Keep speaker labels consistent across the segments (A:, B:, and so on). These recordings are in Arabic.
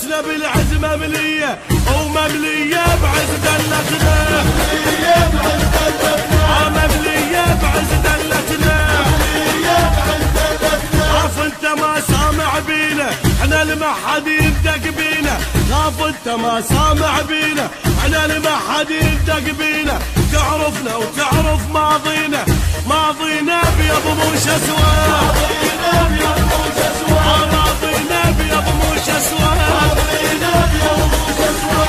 A: شيمتنا بالعز مملية ومملية بعز دلتنا، مملية بعز دلتنا. خاف انت ما سامع بينا احنا لما حد يدق بينا، خاف انت ما سامع بينا احنا لما حد يدق بينا. تعرفنا وتعرف ماضينا، ماضينا بيض موش اسود، ماضينا بيض موش اسود، ماضينا بيض موش اسود، ماضينا بيض موش اسود.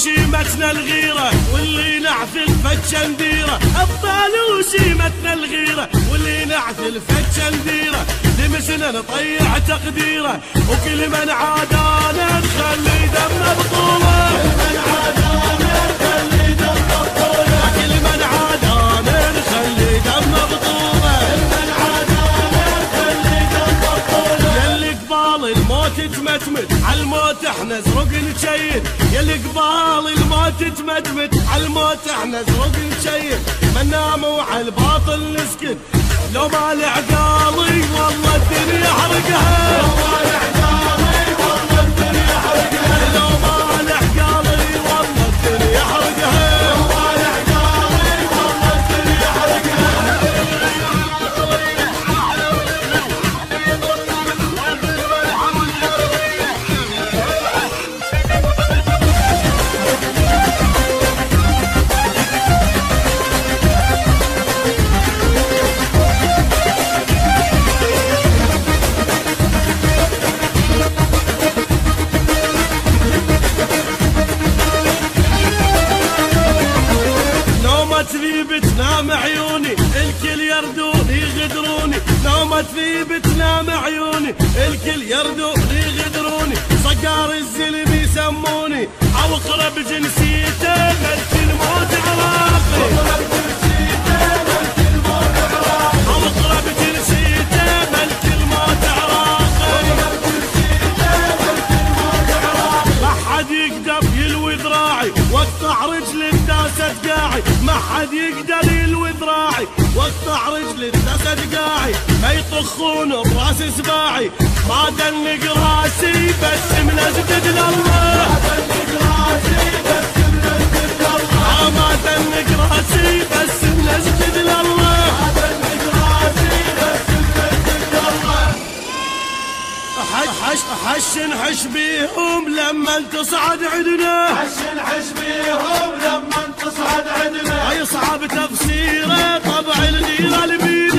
A: شيمتنا الغيرة واللي نعثل فتشنديرة، أبطال وشيمتنا الغيرة واللي نعثل فتشنديرة. لمسنا نطيع تقديره وكل من عادانا نخلي دمنا بطولة، كل من عادانا نخلي دمنا بطولة، كل من عادانا نخلي دمنا بطولة، كل من عادانا نخلي دمنا بطولة. يلي قبال الموت تمتمت عالموت احنا زرق نشيد، يلي قبال الموت تمتمت عالموت احنا زرق نشيد. ما ننام وعالباطل نسكت لو ما العقالي والله الدنيا حرقها، لو ما العقالي والله الدنيا حرقها، لو ما العقالي والله الدنيا حرقها، لو ما العقالي والله الدنيا حرقها. تنام عيوني الكل يردوني يغدروني، نومة في بتنام عيوني الكل يردوني يغدروني. صقار الزلم يسموني او اقرب جنسيته ملك الموت عراقي، او اقرب جنسيته ملك الموت عراقي. ما حد يقدر يلوي ذراعي واقطع رجل الداسة قاعي، ما حد يقدر يلوي ذراعي واقطع رجل الداسة قاعي. ما يطخون براس سباعي ما دنق راسي بس من اسجد لله، ما دنق راسي بس من اسجد لله، ما دنق راسي بس من اسجد لله، ما دنق راسي بس من اسجد لله. حش نحش بيهم لما تصعد عدنا، حش نحش بيهم لما تصعد عدنا. اي صعب تفسيره طبع الغيره البيض،